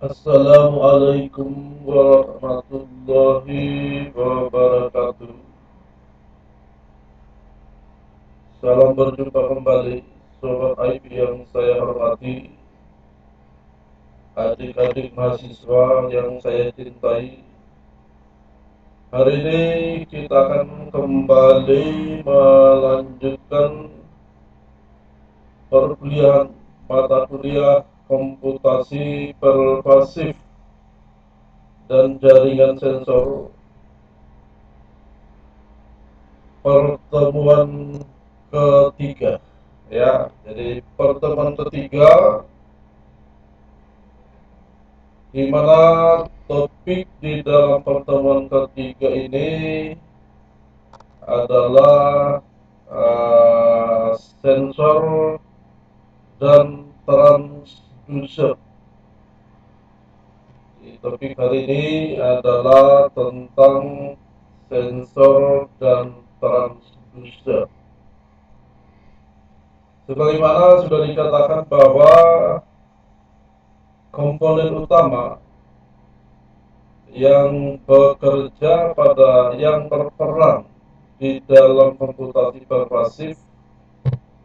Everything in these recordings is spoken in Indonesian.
Assalamualaikum warahmatullahi wabarakatuh. Salam berjumpa kembali, Sobat IP yang saya hormati, adik-adik mahasiswa yang saya cintai. Hari ini kita akan kembali melanjutkan perkuliahan mata kuliah komputasi pervasif dan jaringan sensor, pertemuan ketiga. Ya, jadi pertemuan ketiga di mana topik di dalam pertemuan ketiga ini adalah sensor dan transducer. Di topik hari ini adalah tentang sensor dan transducer. Sebagaimana sudah dikatakan bahwa komponen utama yang bekerja yang berperan di dalam komputasi pervasif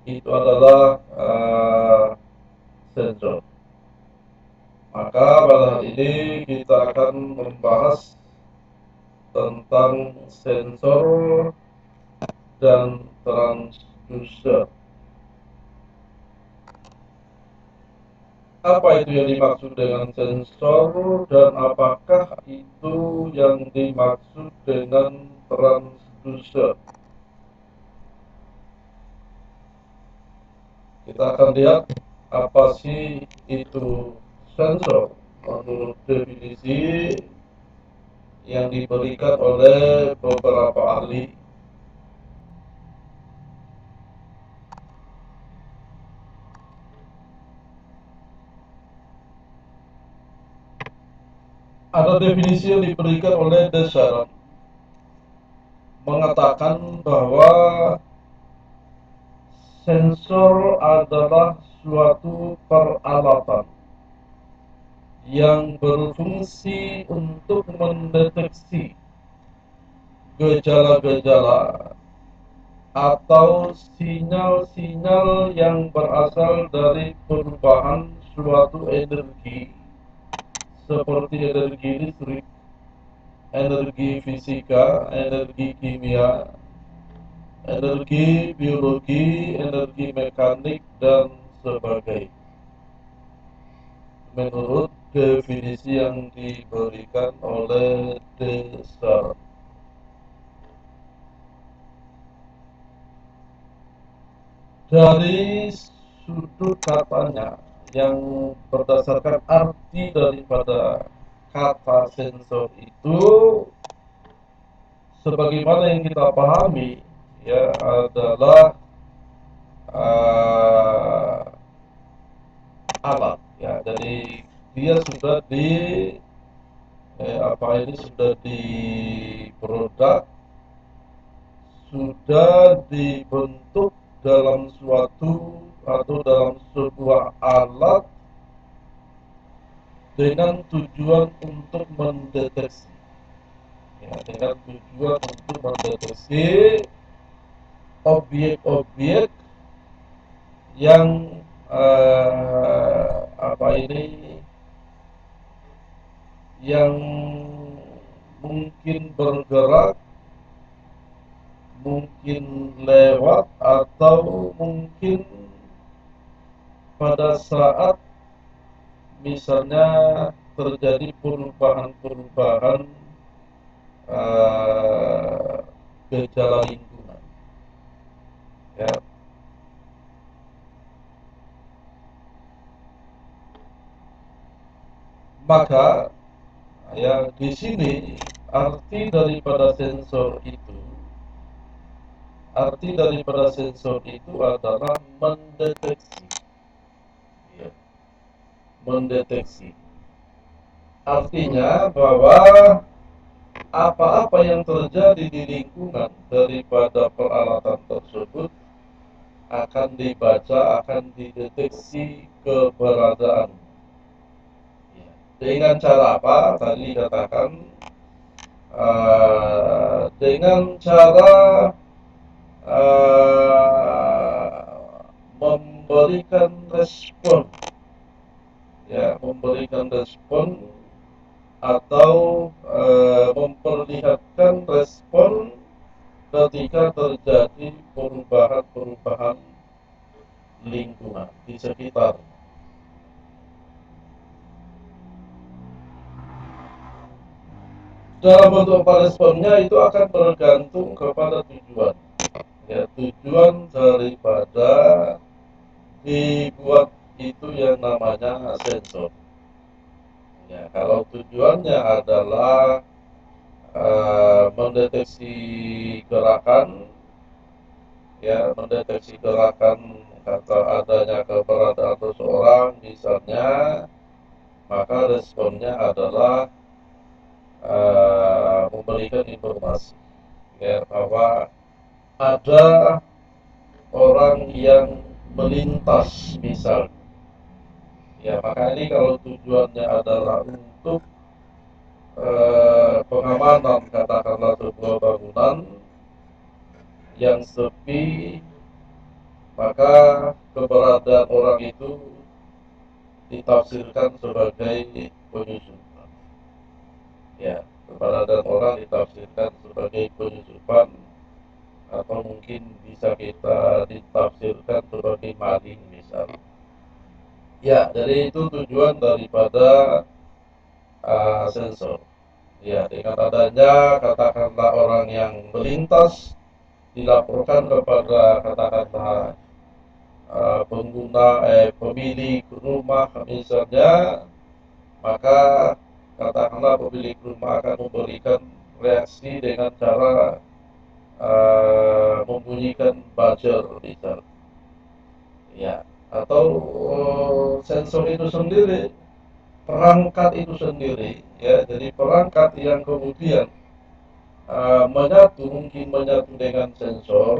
itu adalah sensor. Maka pada hari ini kita akan membahas tentang sensor dan transducer. Apa itu yang dimaksud dengan sensor dan apakah itu yang dimaksud dengan transducer? Kita akan lihat apa sih itu sensor menurut definisi yang diberikan oleh beberapa ahli. Ada definisi yang diberikan oleh Desharon mengatakan bahwa sensor adalah suatu peralatan yang berfungsi untuk mendeteksi gejala-gejala atau sinyal-sinyal yang berasal dari perubahan suatu energi seperti energi listrik, energi fisika, energi kimia, energi biologi, energi mekanik, dan sebagainya. Menurut definisi yang diberikan oleh Descartes. Dari sudut katanya yang berdasarkan arti daripada kata sensor itu, sebagaimana yang kita pahami ya adalah uh, alat ya. Jadi dia sudah sudah diproduk, sudah dibentuk dalam suatu atau dalam sebuah alat dengan tujuan untuk mendeteksi ya, dengan tujuan untuk mendeteksi objek-objek yang apa ini yang mungkin bergerak, mungkin lewat, atau mungkin pada saat misalnya terjadi perubahan-perubahan gejala lingkungan ya. Maka ya di sini arti daripada sensor itu adalah mendeteksi ya, mendeteksi. Artinya bahwa apa-apa yang terjadi di lingkungan daripada peralatan tersebut akan dibaca, akan dideteksi keberadaan ya. Dengan cara apa? Tadi katakan dengan cara memberikan respon, ya, memberikan respon atau memperlihatkan respon ketika terjadi perubahan-perubahan lingkungan di sekitar. Dalam bentuk apa responnya itu akan bergantung kepada tujuan. Ya, tujuan daripada dibuat itu yang namanya sensor. Ya, kalau tujuannya adalah mendeteksi gerakan, ya, mendeteksi gerakan atau adanya keberadaan seseorang misalnya, maka responnya adalah memberikan informasi, ya, bahwa ada orang yang melintas misal. Ya, maka ini kalau tujuannya adalah untuk pengamanan katakanlah sebuah bangunan yang sepi, maka keberadaan orang itu ditafsirkan sebagai penyusupan. Ya, keberadaan orang ditafsirkan sebagai penyusupan atau mungkin bisa kita ditafsirkan sebagai maling misal. Ya, jadi itu tujuan daripada sensor. Ya, dengan adanya katakanlah orang yang melintas dilaporkan kepada katakanlah pemilik rumah misalnya, maka katakanlah pemilik rumah akan memberikan reaksi dengan cara membunyikan buzzer misal. Ya, atau sensor itu sendiri, perangkat itu sendiri, ya, jadi perangkat yang kemudian mungkin menyatu dengan sensor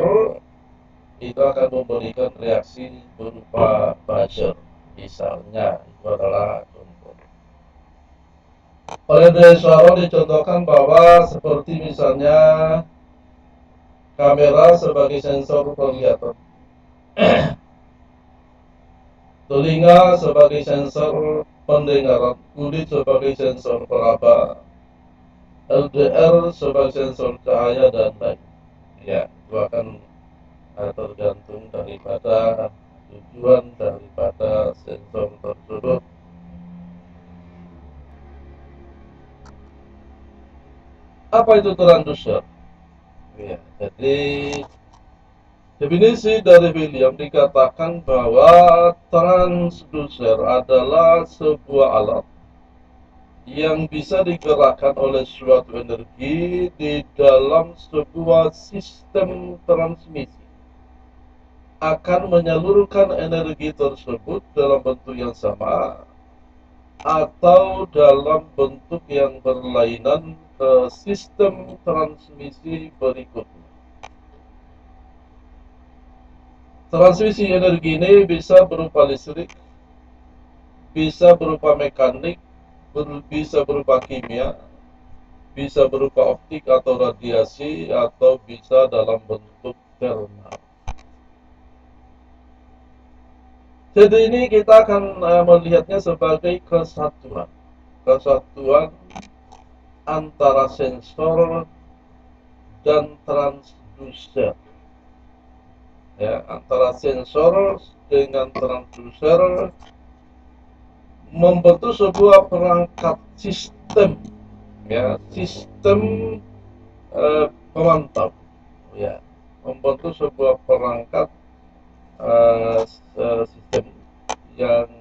itu akan memberikan reaksi berupa buzzer misalnya, itu adalah contoh. Oleh Deswaro dicontohkan bahwa seperti misalnya kamera sebagai sensor penglihatan, telinga sebagai sensor pendengaran, kulit sebagai sensor peraba, LDR sebagai sensor cahaya dan lain. Ya, itu akan tergantung daripada tujuan daripada sensor tersebut. Apa itu transducer? Ya, jadi definisi dari William dikatakan bahwa transducer adalah sebuah alat yang bisa digerakkan oleh suatu energi di dalam sebuah sistem transmisi, akan menyalurkan energi tersebut dalam bentuk yang sama atau dalam bentuk yang berlainan ke sistem transmisi berikutnya. Transmisi energi ini bisa berupa listrik, bisa berupa mekanik, bisa berupa kimia, bisa berupa optik atau radiasi, atau bisa dalam bentuk thermal. Jadi ini kita akan melihatnya sebagai kesatuan antara sensor dan transducer. Ya, antara sensor dengan transducer membentuk sebuah perangkat sistem, ya, sistem pemantau, ya, membentuk sebuah perangkat sistem yang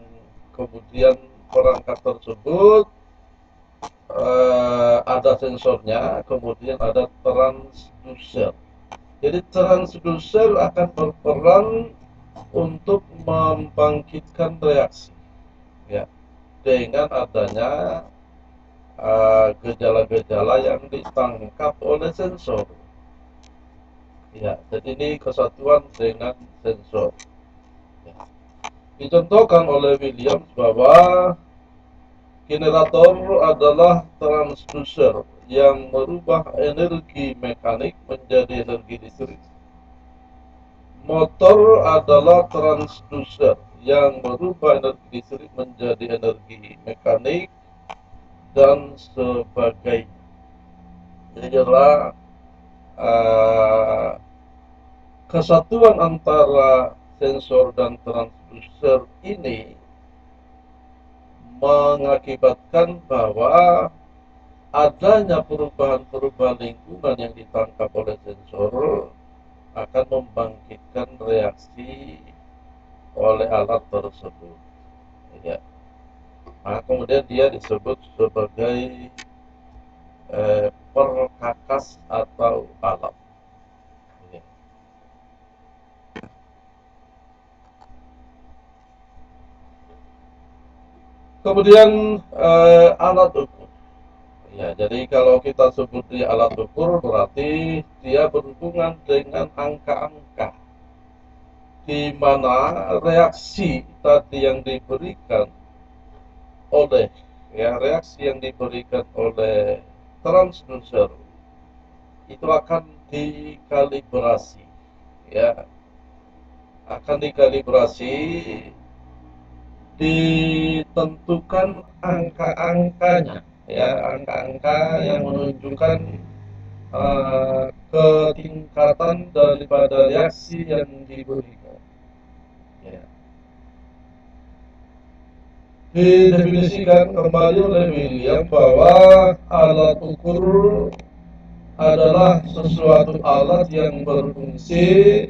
kemudian perangkat tersebut ada sensornya, kemudian ada transducer. Jadi transducer akan berperan untuk membangkitkan reaksi, ya, dengan adanya gejala-gejala yang ditangkap oleh sensor. Ya, jadi ini kesatuan dengan sensor. Ya. Dicontohkan oleh Williams bahwa Generator adalah transducer yang merubah energi mekanik menjadi energi listrik. Motor adalah transducer yang merubah energi listrik menjadi energi mekanik dan sebagainya. Jadi adalah kesatuan antara sensor dan transducer ini mengakibatkan bahwa adanya perubahan-perubahan lingkungan yang ditangkap oleh sensor akan membangkitkan reaksi oleh alat tersebut. Ya. Nah, kemudian dia disebut sebagai perkakas atau alat. Ya. Kemudian alat ukur. Ya, jadi kalau kita sebut dia alat ukur berarti dia berhubungan dengan angka-angka di mana reaksi tadi yang diberikan oleh reaksi yang diberikan oleh transducer itu akan dikalibrasi, ya, akan dikalibrasi, ditentukan angka-angkanya, ya, angka-angka yang menunjukkan ketingkatan daripada reaksi yang diberikan. Ya. Didefinisikan kembali oleh William bahwa alat ukur adalah sesuatu alat yang berfungsi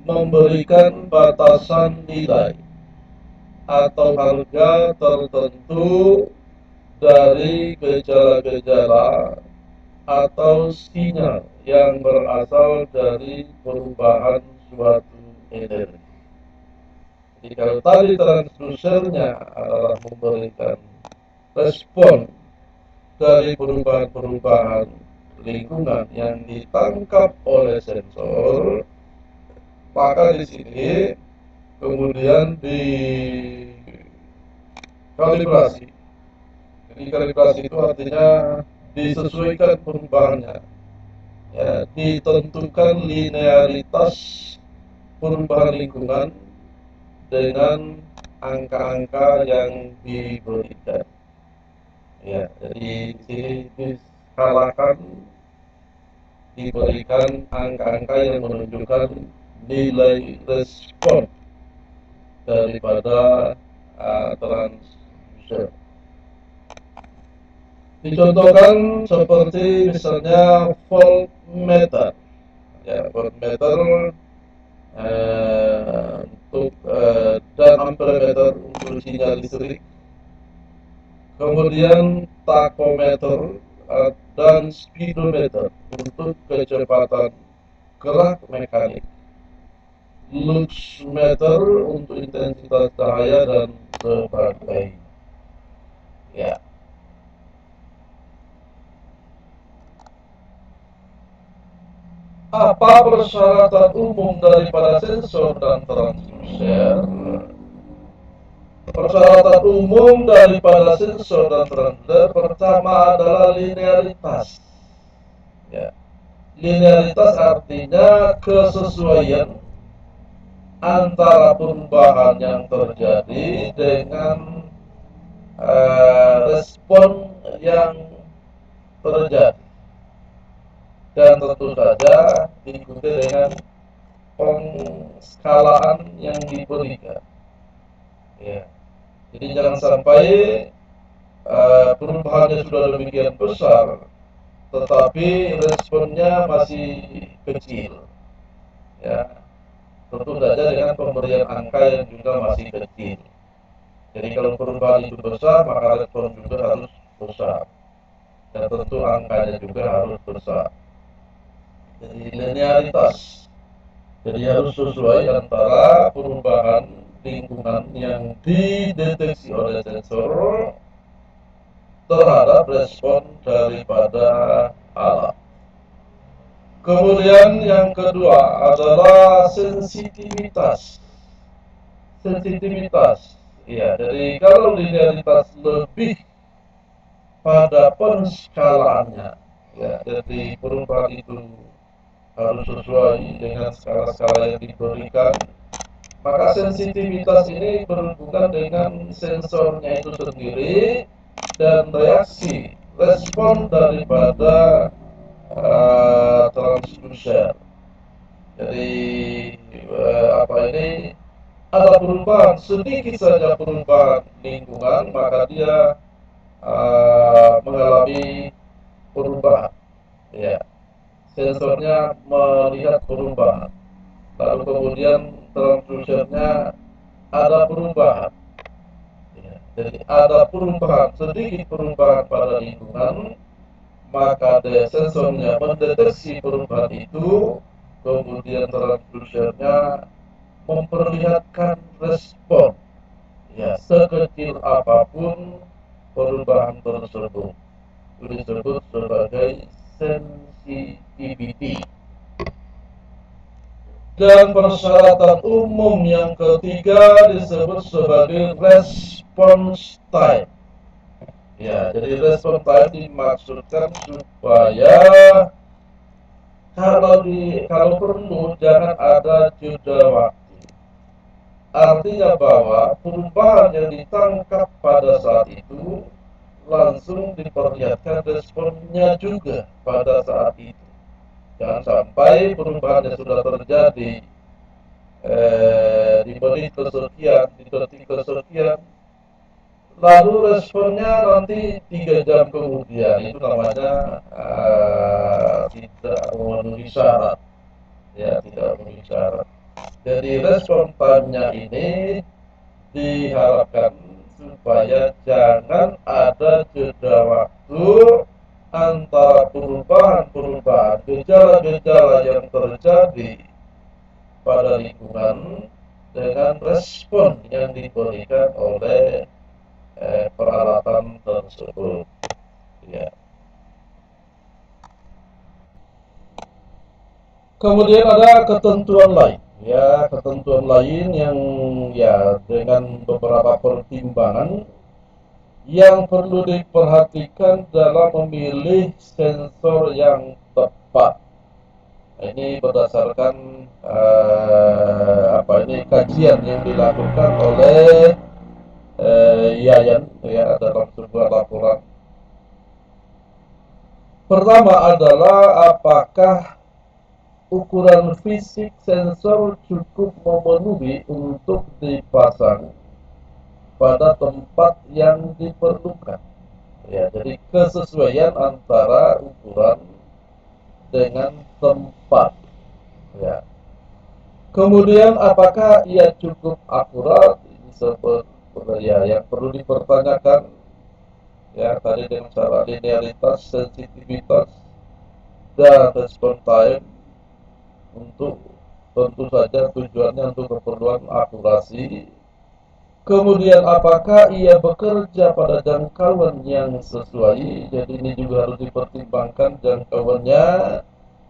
memberikan batasan nilai atau harga tertentu dari gejala-gejala atau sinyal yang berasal dari perubahan suatu energi. Jadi kalau tadi transducernya adalah memberikan respon dari perubahan-perubahan lingkungan yang ditangkap oleh sensor, maka di sini kemudian dikalibrasi. Jadi kalibrasi itu artinya disesuaikan perubahannya, ya, ditentukan linearitas perubahan lingkungan dengan angka-angka yang diberikan. Ya, jadi di sini diskalakan, diberikan angka-angka yang menunjukkan nilai respon daripada transducer. Dicontohkan seperti misalnya voltmeter, ya, voltmeter untuk dan ampermeter untuk sinyal listrik, kemudian tachometer dan speedometer untuk kecepatan gerak mekanik, luxmeter untuk intensitas cahaya dan sebagainya. Ya. Apa persyaratan umum daripada sensor dan transducer? Persyaratan umum daripada sensor dan transducer pertama adalah linearitas. Ya. Linearitas artinya kesesuaian antara perubahan yang terjadi dengan respon yang terjadi, dan tentu saja diikuti dengan pengskalaan yang diberikan. Ya. Jadi jangan sampai perubahannya sudah demikian besar, tetapi responnya masih kecil. Ya, tentu saja dengan pemberian angka yang juga masih kecil. Jadi kalau perubahan itu besar, maka respon juga harus besar, dan tentu angkanya juga harus besar. Jadi linearitas, jadi harus sesuai antara perubahan lingkungan yang dideteksi oleh sensor terhadap respon daripada alat. Kemudian yang kedua adalah sensitivitas. Sensitivitas, ya, jadi kalau linearitas lebih pada penskalaannya. Ya, jadi perubahan itu harus sesuai dengan skala-skala yang diberikan. Maka sensitivitas ini berhubungan dengan sensornya itu sendiri dan reaksi respon daripada transducer. Jadi apa ini ada perubahan, sedikit saja perubahan lingkungan, maka dia mengalami perubahan. Ya, sensornya melihat perubahan, lalu kemudian transducernya ada perubahan. Ya, jadi ada perubahan, sedikit perubahan pada lingkungan, maka sensornya mendeteksi perubahan itu, kemudian transducernya memperlihatkan respon, ya, sekecil apapun perubahan tersebut. Itu disebut sebagai sensitivity. Dan persyaratan umum yang ketiga disebut sebagai response time. Ya, jadi response time dimaksudkan supaya kalau perlu jangan ada jeda waktu. Artinya bahwa perubahan yang ditangkap pada saat itu langsung diperlihatkan responnya juga pada saat itu. Jangan sampai perubahannya sudah terjadi di menit kesekian, di detik kesekian, lalu responnya nanti 3 jam kemudian. Itu namanya tidak memenuhi syarat, ya, tidak memenuhi syarat. Jadi respon time-nya ini diharapkan supaya jangan ada jeda waktu antara perubahan-perubahan gejala-gejala yang terjadi pada lingkungan dengan respon yang diberikan oleh peralatan tersebut. Ya. Kemudian ada ketentuan lain. Ya, ketentuan lain yang ya dengan beberapa pertimbangan yang perlu diperhatikan dalam memilih sensor yang tepat. Ini berdasarkan kajian yang dilakukan oleh Yayan, ya, dalam sebuah laporan. Pertama adalah apakah ukuran fisik sensor cukup memenuhi untuk dipasang pada tempat yang diperlukan. Ya, jadi kesesuaian antara ukuran dengan tempat. Ya. Kemudian apakah ia cukup akurat? Ini sebenarnya yang perlu dipertanyakan. Ya, tadi dengan cara linearitas, sensitivitas, dan respon time untuk tentu saja tujuannya untuk keperluan akurasi. Kemudian apakah ia bekerja pada jangkauan yang sesuai? Jadi ini juga harus dipertimbangkan jangkauannya.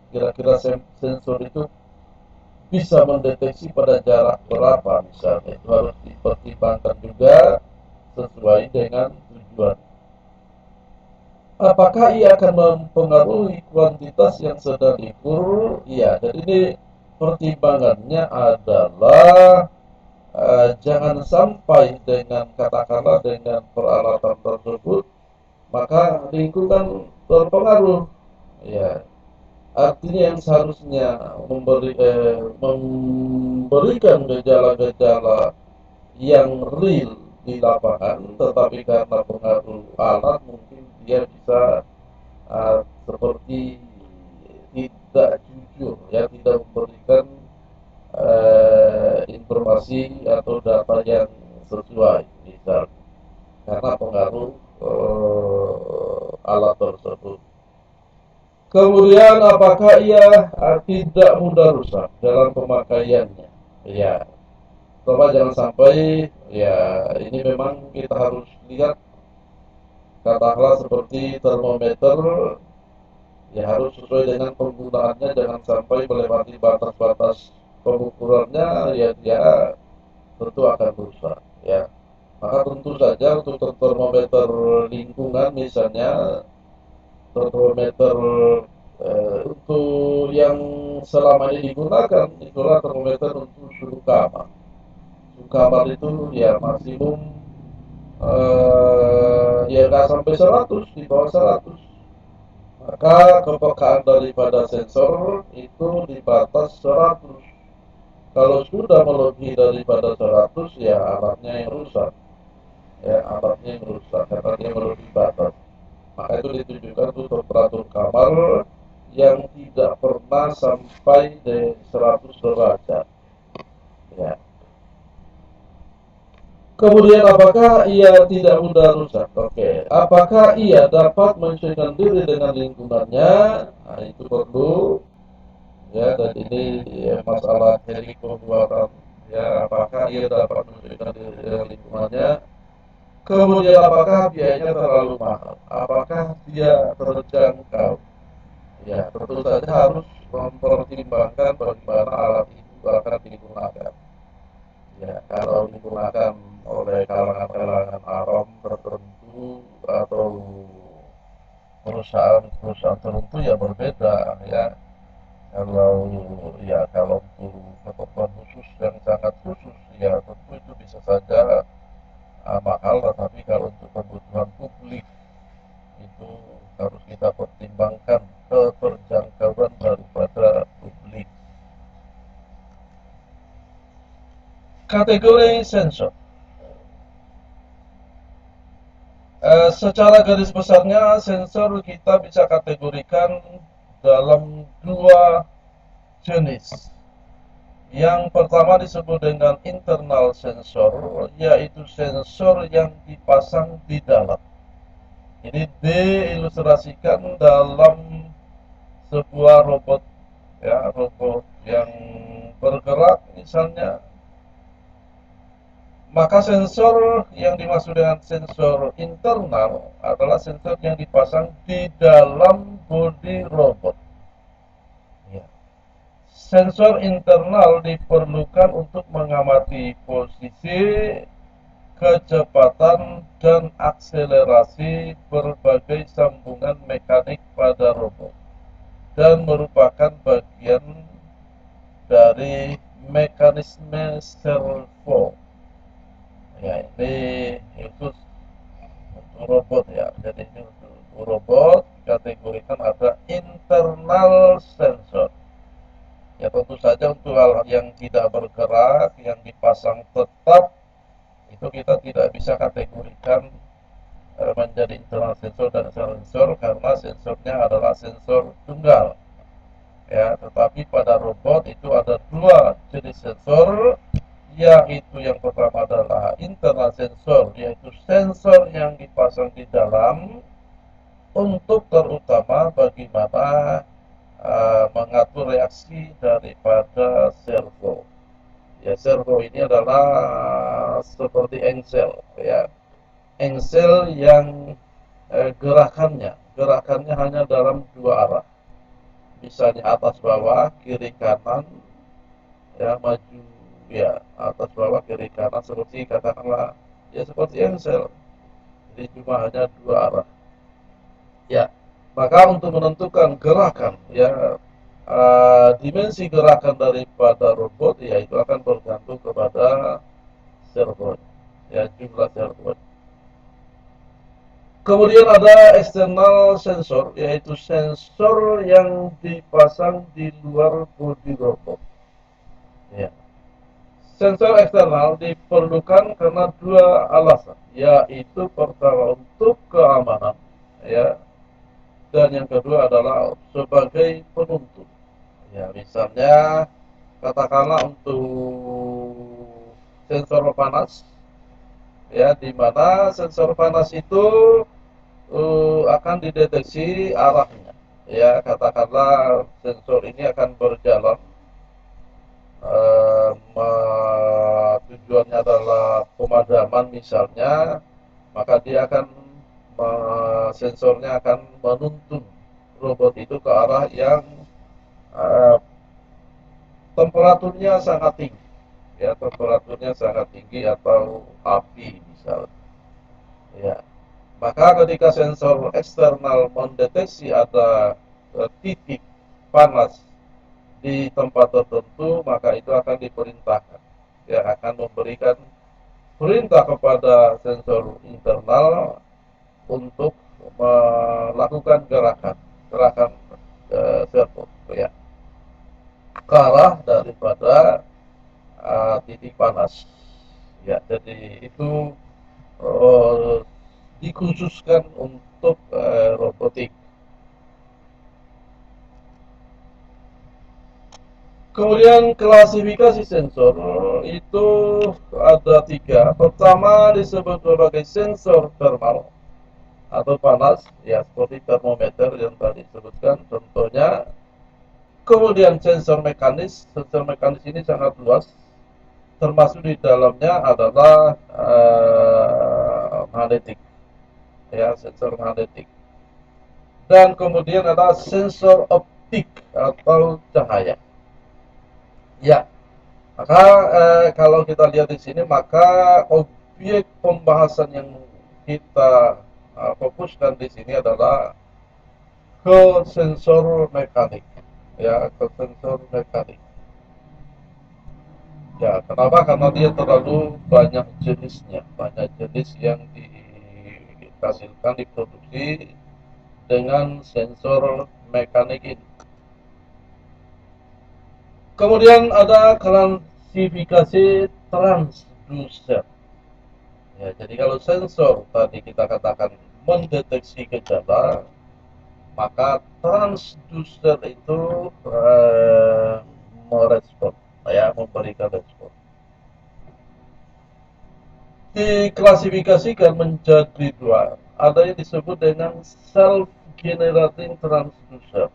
Kira-kira sensor itu bisa mendeteksi pada jarak berapa misalnya. Itu harus dipertimbangkan juga sesuai dengan tujuan. Apakah ia akan mempengaruhi kuantitas yang sedang diukur? Iya, jadi ini pertimbangannya adalah jangan sampai dengan katakanlah dengan peralatan tersebut maka lingkungan terpengaruh. Ya, artinya yang seharusnya memberikan gejala-gejala yang real di lapangan, tetapi karena pengaruh alat mungkin dia bisa seperti tidak jujur, ya, tidak memberikan informasi atau data yang sesuai, misal karena pengaruh alat tersebut. Kemudian apakah ia tidak mudah rusak dalam pemakaiannya? Ya, coba jangan sampai, ya, ini memang kita harus lihat katakanlah seperti termometer, ya harus sesuai dengan penggunaannya, jangan sampai melewati batas-batas pengukurannya, ya dia tentu akan rusak, ya. Maka tentu saja untuk termometer lingkungan misalnya, termometer untuk yang selama ini digunakan itulah termometer untuk suhu kamar. Suhu kamar itu ya maksimum ya nggak sampai 100, di bawah 100. Maka kepekaan daripada sensor itu di batas 100. Kalau sudah melebihi daripada 100 ya alatnya yang rusak. Ya, alatnya yang rusak karena dia melebihi batas. Maka itu ditujukan untuk temperatur kamar yang tidak pernah sampai di 100 derajat. Ya. Kemudian apakah ia tidak mudah rusak? Oke. Apakah ia dapat menyesuaikan diri dengan lingkungannya? Nah, itu perlu ya, dan ini ya, masalah teknik pembuatan ya, apakah ia dapat menyesuaikan diri dengan lingkungannya. Kemudian apakah biayanya terlalu mahal? Apakah dia terjangkau? Ya, tentu saja harus mempertimbangkan bagaimana alat itu akan digunakan. Ya, kalau digunakan oleh kalangan-kalangan awam tertentu atau perusahaan-perusahaan tertentu ya berbeda ya. Kalau kalau untuk keperluan khusus yang sangat khusus ya tentu itu bisa saja mahal, tetapi kalau untuk kebutuhan publik itu harus kita pertimbangkan keterjangkauan daripada publik. Kategori sensor. Secara garis besarnya sensor kita bisa kategorikan dalam dua jenis. Yang pertama disebut dengan internal sensor, yaitu sensor yang dipasang di dalam. Ini diilustrasikan dalam sebuah robot, ya, robot yang bergerak misalnya. Maka sensor yang dimaksud dengan sensor internal adalah sensor yang dipasang di dalam bodi robot. Ya. Sensor internal diperlukan untuk mengamati posisi, kecepatan, dan akselerasi berbagai sambungan mekanik pada robot dan merupakan bagian dari mekanisme servo. Ya, ini khusus untuk robot ya. Jadi ini untuk robot kategorikan ada internal sensor. Ya tentu saja untuk hal yang tidak bergerak, yang dipasang tetap, itu kita tidak bisa kategorikan menjadi internal sensor dan external sensor karena sensornya adalah sensor tunggal. Ya, tetapi pada robot itu ada dua jenis sensor, yaitu yang pertama adalah internal sensor, yaitu sensor yang dipasang di dalam untuk terutama bagaimana mengatur reaksi daripada servo. Ya, servo ini adalah seperti engsel, ya, engsel yang gerakannya hanya dalam dua arah, misalnya atas bawah, kiri kanan, ya maju, ya atas bawah, kiri kanan, seperti katakanlah ya seperti engsel. Jadi cuma hanya dua arah. Ya, maka untuk menentukan gerakan, ya dimensi gerakan daripada robot, ya itu akan bergantung kepada servo, ya jumlah servo. Kemudian ada external sensor, yaitu sensor yang dipasang di luar bodi robot. Ya. Sensor eksternal diperlukan karena dua alasan, yaitu pertama untuk keamanan, ya, dan yang kedua adalah sebagai penuntut. Ya, misalnya katakanlah untuk sensor panas, ya, di mana sensor panas itu akan dideteksi arahnya. Ya, katakanlah sensor ini akan berjalan, tujuannya adalah pemadaman misalnya, maka dia akan sensornya akan menuntun robot itu ke arah yang uh, temperaturnya sangat tinggi, ya temperaturnya sangat tinggi atau api. misal. Ya, maka ketika sensor eksternal mendeteksi ada titik panas di tempat tertentu, maka itu akan diperintahkan, yang akan memberikan perintah kepada sensor internal untuk melakukan gerakan servo, ya, ke arah daripada titik panas. Ya, jadi itu uh, dikhususkan untuk robotik. Kemudian klasifikasi sensor itu ada tiga. Pertama disebut sebagai sensor thermal atau panas, ya seperti termometer yang tadi disebutkan contohnya. Kemudian sensor mekanis ini sangat luas, termasuk di dalamnya adalah magnetik, ya sensor magnetik. Dan kemudian ada sensor optik atau cahaya. Ya, maka kalau kita lihat di sini, maka objek pembahasan yang kita fokuskan di sini adalah ke sensor mekanik, ya ke sensor mekanik. Ya, kenapa? Karena dia terlalu banyak jenisnya, banyak jenis yang dihasilkan, diproduksi dengan sensor mekanik ini. Kemudian ada klasifikasi transducer. Ya, jadi kalau sensor tadi kita katakan mendeteksi gejala, maka transducer itu merespon, ya memberikan respon. Diklasifikasikan menjadi dua. Ada yang disebut dengan self-generating transducer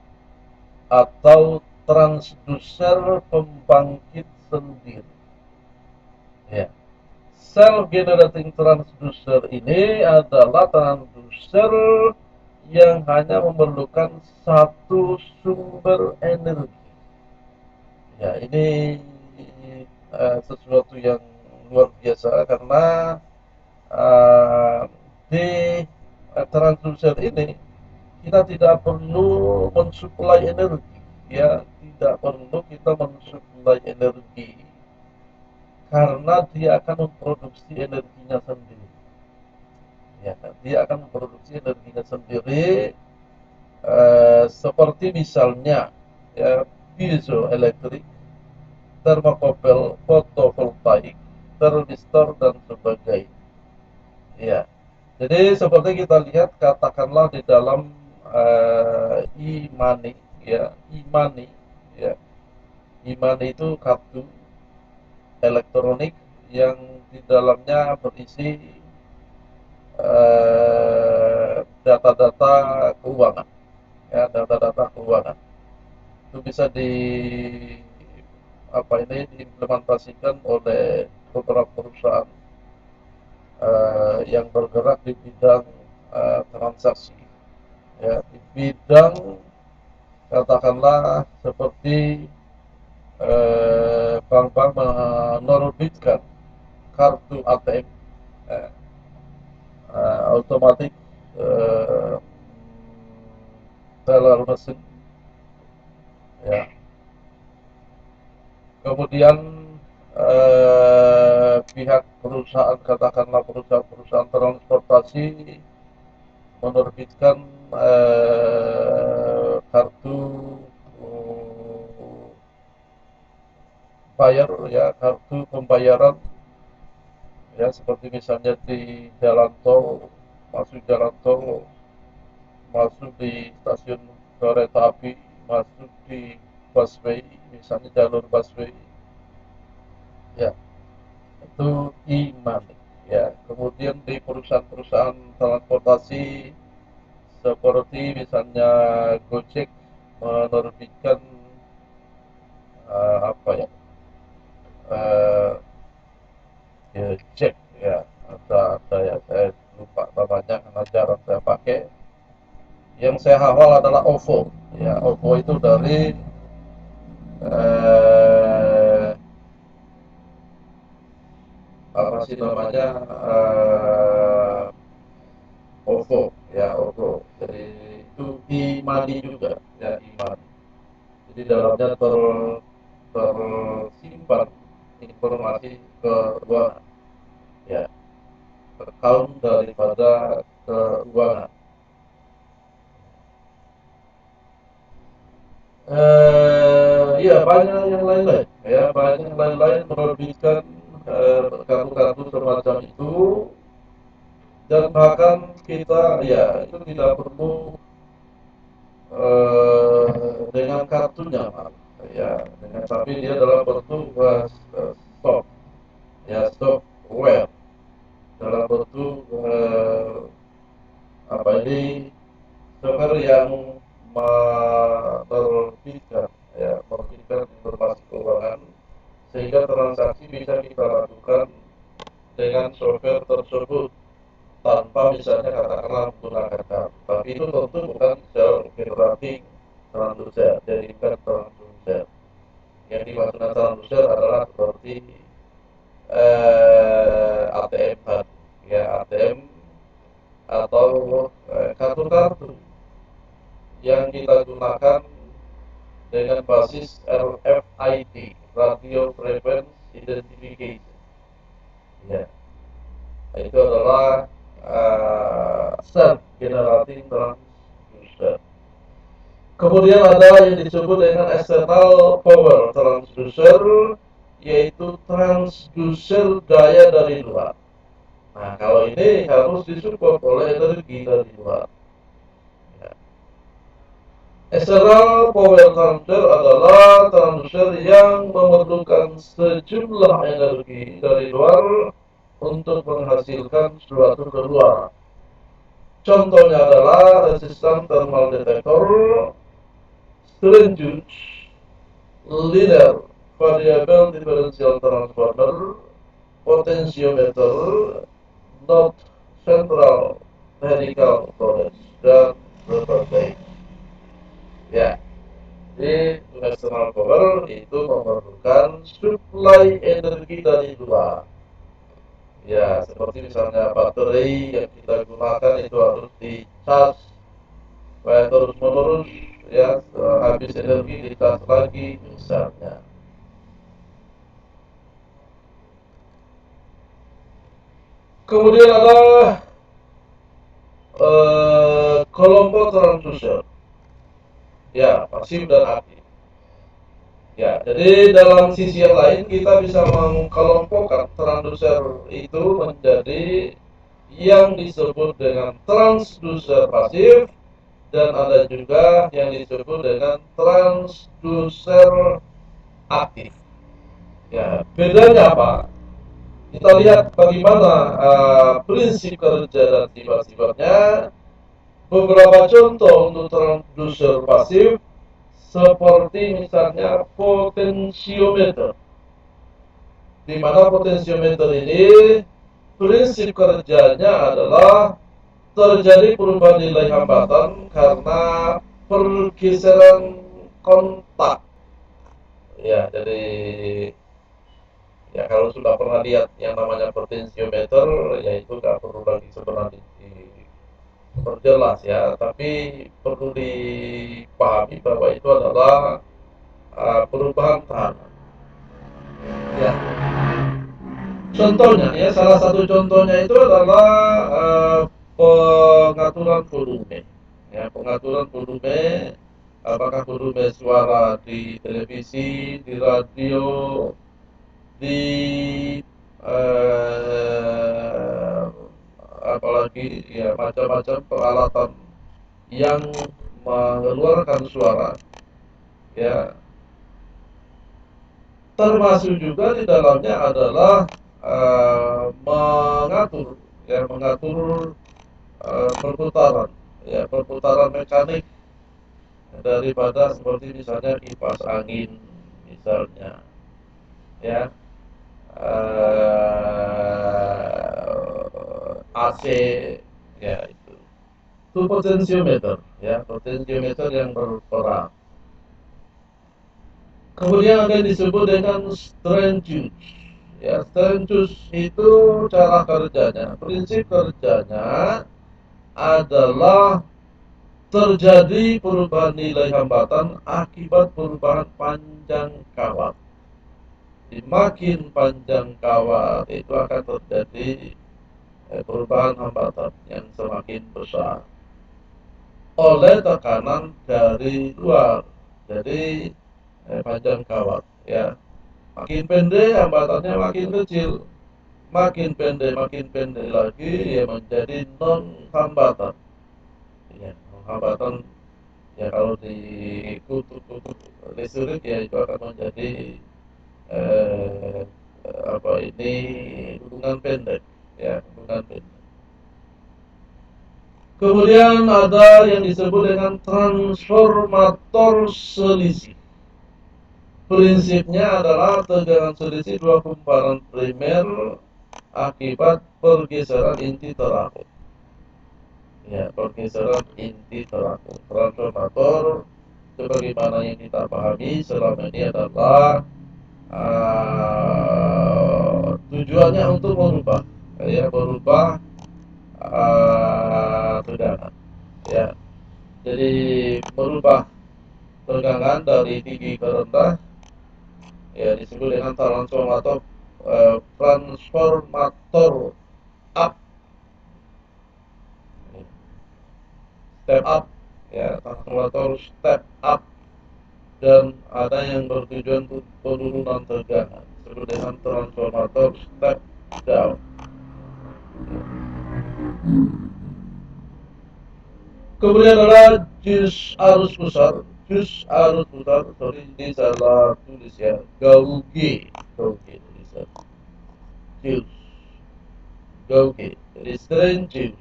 atau transducer pembangkit sendiri. Ya. Self-generating transducer ini adalah transducer yang hanya memerlukan satu sumber energi. Ya, ini sesuatu yang luar biasa karena di transducer ini kita tidak perlu mensuplai energi, ya tidak perlu kita mensuplai energi karena dia akan memproduksi energinya sendiri, ya dia akan memproduksi energinya sendiri, seperti misalnya ya piezoelektrik, termokopel fotovoltaik, transistor dan sebagainya. Ya, jadi seperti kita lihat katakanlah di dalam e-money, ya e-money, ya e-money itu kartu elektronik yang di dalamnya berisi data-data keuangan, ya data-data keuangan. Itu bisa diimplementasikan oleh beberapa perusahaan yang bergerak di bidang transaksi, ya di bidang katakanlah seperti bank-bank menerbitkan kartu ATM otomatis, eh, teller mesin, ya kemudian pihak perusahaan katakanlah perusahaan transportasi menerbitkan kartu bayar, ya kartu pembayaran, ya seperti misalnya di jalan tol, masuk jalan tol, masuk di stasiun kereta api, masuk di busway, misalnya jalur busway, ya itu e-money, ya kemudian di perusahaan-perusahaan transportasi seperti misalnya Gojek menerbitkan apa ya, uh, Jack, ya ada ya saya lupa namanya karena jarang saya pakai. Yang saya hafal adalah OVO, ya OVO itu dari masih namanya OVO ya, OVO. Jadi itu e-money juga ya, e-money. Jadi dalamnya tersimpan informasi keuangan ya, account daripada keuangan. Ya banyak yang lain-lain ya, banyak yang lain-lain menerbitkan kartu-kartu semacam itu, dan bahkan kita ya itu tidak perlu dengan kartunya Pak, ya dengan, tapi dia dalam bentuk soft ya, software, dalam bentuk apa ini, software yang menerbitkan ya, menerbitkan informasi keuangan, sehingga transaksi bisa kita lakukan dengan software tersebut tanpa misalnya katakanlah menggunakan kartu. Tapi itu tentu bukan self generating transducer, jadi bukan transducer. Yang dimaksudkan transducer adalah seperti ATM tadi ya, ATM atau kartu-kartu yang kita gunakan dengan basis RFID, Radio Frequency Identification ya, itu adalah self generating transducer. Kemudian ada yang disebut dengan external power transducer, yaitu transducer daya dari luar. Nah, kalau ini harus disupport oleh energi dari luar. Ya. External power transducer adalah transducer yang memerlukan sejumlah energi dari luar untuk menghasilkan suatu keluaran. Contohnya adalah resistan thermal detector, strain gauge, linear variable differential transformer, potentiometer, node central medical storage, dan berbagai. Ya, jadi external power itu memerlukan suplai energi dari luar. Ya, seperti misalnya baterai yang kita gunakan itu harus dicas supaya terus menerus ya, habis energi dicas lagi misalnya. Kemudian ada kelompok transducer ya, pasif dan aktif. Ya, jadi dalam sisi yang lain kita bisa mengkelompokkan transducer itu menjadi yang disebut dengan transducer pasif, dan ada juga yang disebut dengan transducer aktif. Ya, bedanya apa? Kita lihat bagaimana prinsip kerja dan sifat-sifatnya. Beberapa contoh untuk transducer pasif seperti misalnya potensiometer, di mana potensiometer ini prinsip kerjanya adalah terjadi perubahan nilai hambatan karena pergeseran kontak. Ya, jadi ya kalau sudah pernah lihat yang namanya potensiometer, yaitu nggak perlu lagi sebenarnya diperjelas ya, tapi perlu dipahami bahwa itu adalah perubahan tekanan. Ya, contohnya ya, salah satu contohnya itu adalah pengaturan volume. Ya, pengaturan volume, apakah volume suara di televisi, di radio, di eh, apalagi ya macam-macam peralatan yang mengeluarkan suara ya, termasuk juga di dalamnya adalah mengatur ya, mengatur perputaran ya, perputaran mekanik daripada seperti misalnya kipas angin misalnya ya, AC ya, itu potensiometer ya, potensiometer yang berperan. Kemudian ada yang disebut dengan strain gauge Ya, Stentus itu cara kerjanya, prinsip kerjanya adalah terjadi perubahan nilai hambatan akibat perubahan panjang kawat. Makin panjang kawat itu akan terjadi perubahan hambatan yang semakin besar oleh tekanan dari luar. Jadi panjang kawat, ya, makin pendek hambatannya makin kecil, makin pendek lagi ya menjadi non hambatan. Ya, non hambatan ya kalau di kutub listrik ya itu akan menjadi eh, apa ini hubungan pendek, ya, hubungan pendek. Kemudian ada yang disebut dengan transformator selisih. Prinsipnya adalah tegangan selisih dua kumparan primer akibat pergeseran inti terakhir. Ya, pergeseran inti terakhir. Transformator sebagaimana yang kita pahami selama ini adalah tujuannya untuk merubah, ya, merubah tegangan, ya. Jadi merubah tegangan dari tinggi ke rendah, ya, disebut dengan transformator up, step up, ya, transformator step up. Dan ada yang bertujuan untuk penurunan tegangan, disebut dengan transformator step down. Kemudian adalah jus arus besar. Jus arus besar, sorry, ini salah tulis, ya, gauge, tulisan jus gauge, jadi strain jus,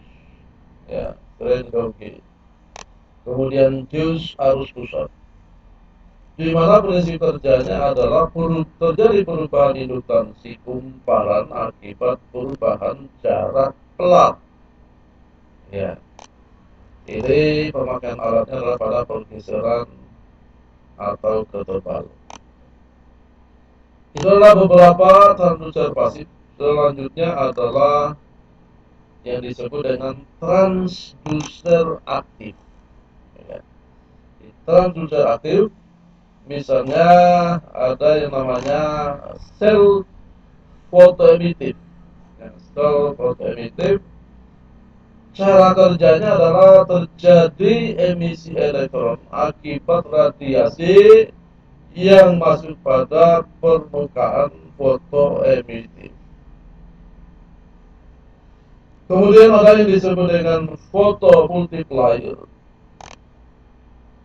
ya, strain gauge. Kemudian jus arus pusat, di mana prinsip kerjanya adalah terjadi perubahan indukansi kumparan akibat perubahan jarak pelat. Ya, ini pemakaian alatnya adalah pada pergeseran atau ketebalan. Itu adalah beberapa transducer pasif. Selanjutnya adalah yang disebut dengan transducer aktif. Ya. Transducer aktif, misalnya ada yang namanya sel fotoemitif. Ya, sel fotoemitif, cara kerjanya adalah terjadi emisi elektron akibat radiasi yang masuk pada permukaan fotoemitif. Kemudian ada yang disebut dengan fotomultiplier.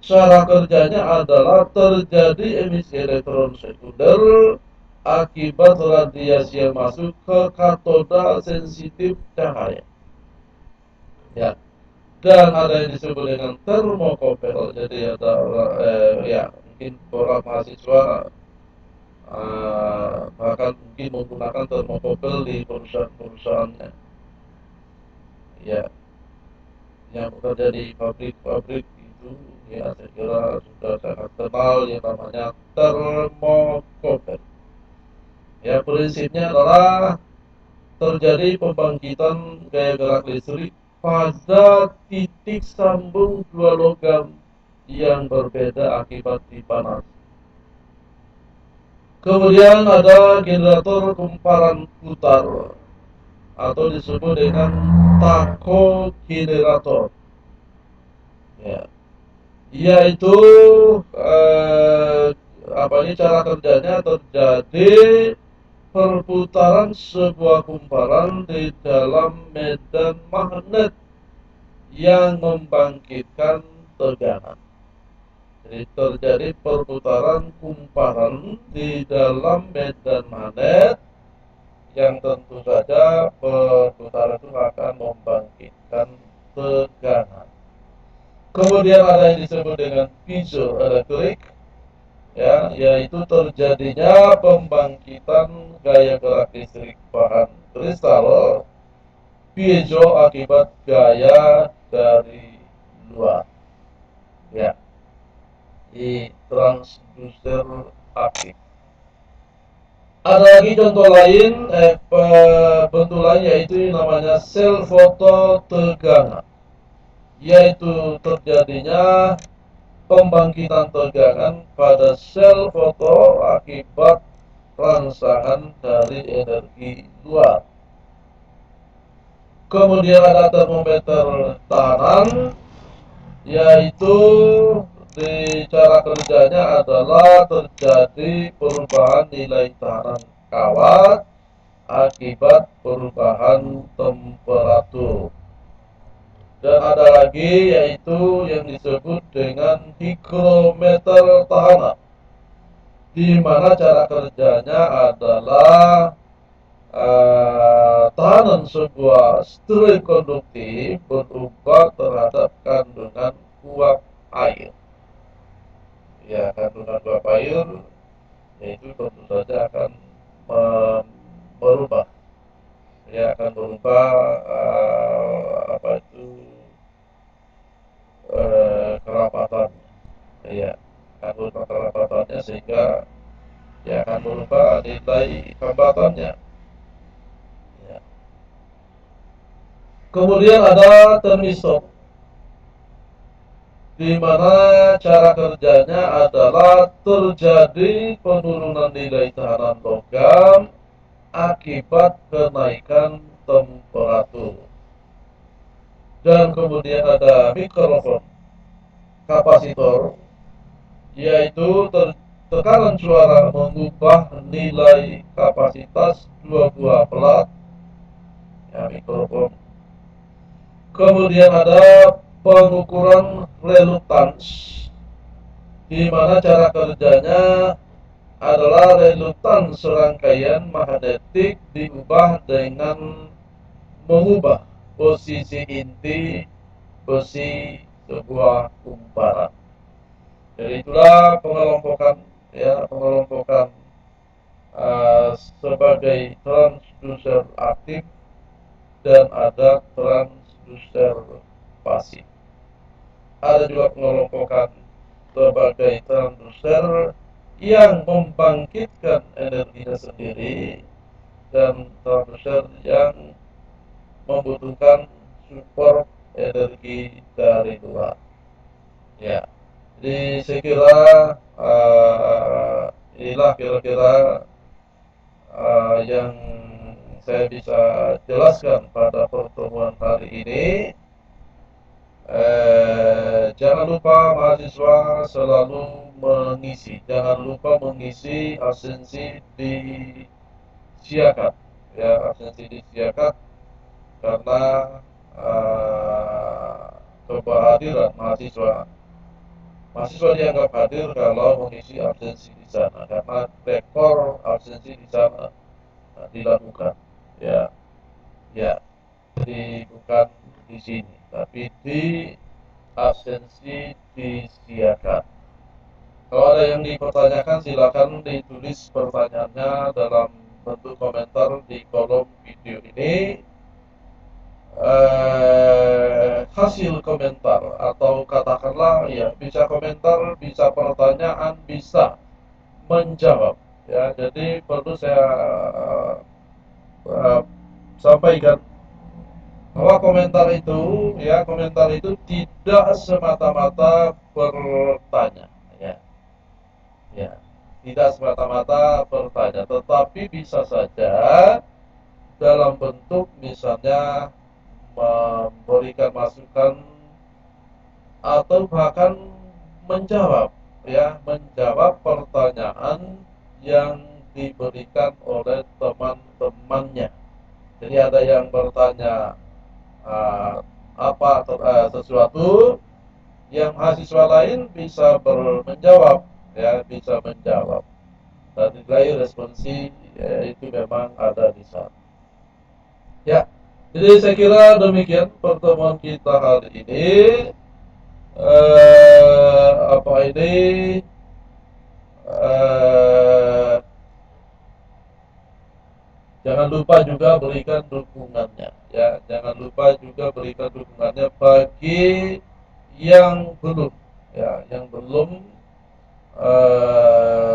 Cara kerjanya adalah terjadi emisi elektron sekunder akibat radiasi yang masuk ke katoda sensitif cahaya. Ya. Dan ada yang disebut dengan termokopel. Jadi ada ya, mungkin para mahasiswa bahkan mungkin menggunakan termokopel di perusahaan-perusahaannya. Ya, yang bekerja di pabrik-pabrik itu, ya, saya kira sudah sangat kenal yang namanya termokopel. Ya, prinsipnya adalah terjadi pembangkitan gaya gerak listrik pada titik sambung dua logam yang berbeda akibat dipanas. Kemudian ada generator kumparan putar atau disebut dengan takogenerator. Ya, yaitu apa ini cara kerjanya, terjadi perputaran sebuah kumparan di dalam medan magnet yang membangkitkan tegangan. Jadi terjadi perputaran kumparan di dalam medan magnet yang tentu saja perputaran itu akan membangkitkan tegangan. Kemudian ada yang disebut dengan piezoelektrik, ya, yaitu terjadinya pembangkitan gaya gerak listrik bahan kristal piezo akibat gaya dari luar. Ya, di transducer aktif. Ada lagi contoh lain, bentuk lain yaitu namanya sel foto tegangan, yaitu terjadinya pembangkitan tegangan pada sel foto akibat rangsangan dari energi luar. Kemudian ada termometer tahanan, yaitu di cara kerjanya adalah terjadi perubahan nilai tahanan kawat akibat perubahan temperatur. Dan ada lagi yaitu yang disebut dengan higrometer tahanan, di mana cara kerjanya adalah tahanan sebuah strip konduktif berubah terhadap kandungan uap air. Ya, kandungan uap air yaitu tentu saja akan berubah, ya akan berubah apa itu kerapatannya, ya akan berubah kerapatannya sehingga ya akan berubah nilai hambatannya. Ya. Kemudian ada termistor, di mana cara kerjanya adalah terjadi penurunan nilai tahanan logam akibat kenaikan temperatur. Dan kemudian ada mikrofon kapasitor, yaitu tekanan suara mengubah nilai kapasitas dua buah pelat, ya, mikrofon. Kemudian ada pengukuran reluktans, di mana cara kerjanya adalah reluktans serangkaian magnetik diubah dengan mengubah posisi inti besi sebuah kumparan. Jadi itulah pengelompokan, ya pengelompokan sebagai transducer aktif dan ada transducer pasif. Ada juga pengelompokan sebagai transducer yang membangkitkan energinya sendiri dan transducer yang membutuhkan support energi dari luar. Ya, jadi saya kira inilah kira-kira yang saya bisa jelaskan pada pertemuan kali ini. Jangan lupa mahasiswa selalu mengisi, jangan lupa mengisi absensi di Siakat, ya absensi di Siakat, karena kehadiran mahasiswa dianggap hadir kalau mengisi absensi di sana, karena rekor absensi di sana dilakukan, ya ya jadi bukan di sini tapi di absensi disiakan. Kalau ada yang dipertanyakan silakan ditulis pertanyaannya dalam bentuk komentar di kolom video ini. Hasil komentar atau katakanlah ya bisa komentar, bisa pertanyaan, bisa menjawab, ya jadi perlu saya sampaikan bahwa komentar itu tidak semata-mata bertanya, ya tidak semata-mata bertanya, tetapi bisa saja dalam bentuk misalnya memberikan masukan atau bahkan menjawab pertanyaan yang diberikan oleh teman-temannya. Jadi ada yang bertanya sesuatu yang mahasiswa lain bisa menjawab, bisa menjawab, dan nilai responsi itu memang ada di sana. Ya, jadi saya kira demikian pertemuan kita hari ini. Jangan lupa juga berikan dukungannya, ya jangan lupa juga berikan dukungannya bagi yang belum,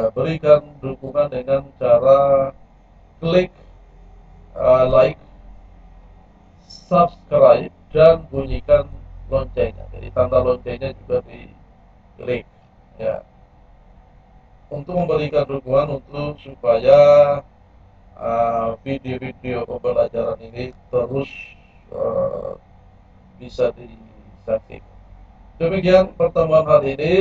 berikan dukungan dengan cara klik like, subscribe, dan bunyikan loncengnya. Jadi tanda loncengnya juga diklik ya, untuk memberikan dukungan untuk supaya video-video pembelajaran ini terus uh, bisa disaksikan. Demikian pertemuan hari ini,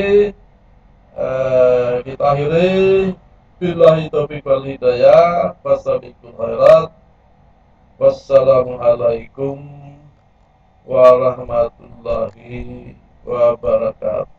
kita akhiri. Billahi taufiq wal hidayah. Wassalamualaikum khairat. Wassalamualaikum warahmatullahi wabarakatuh.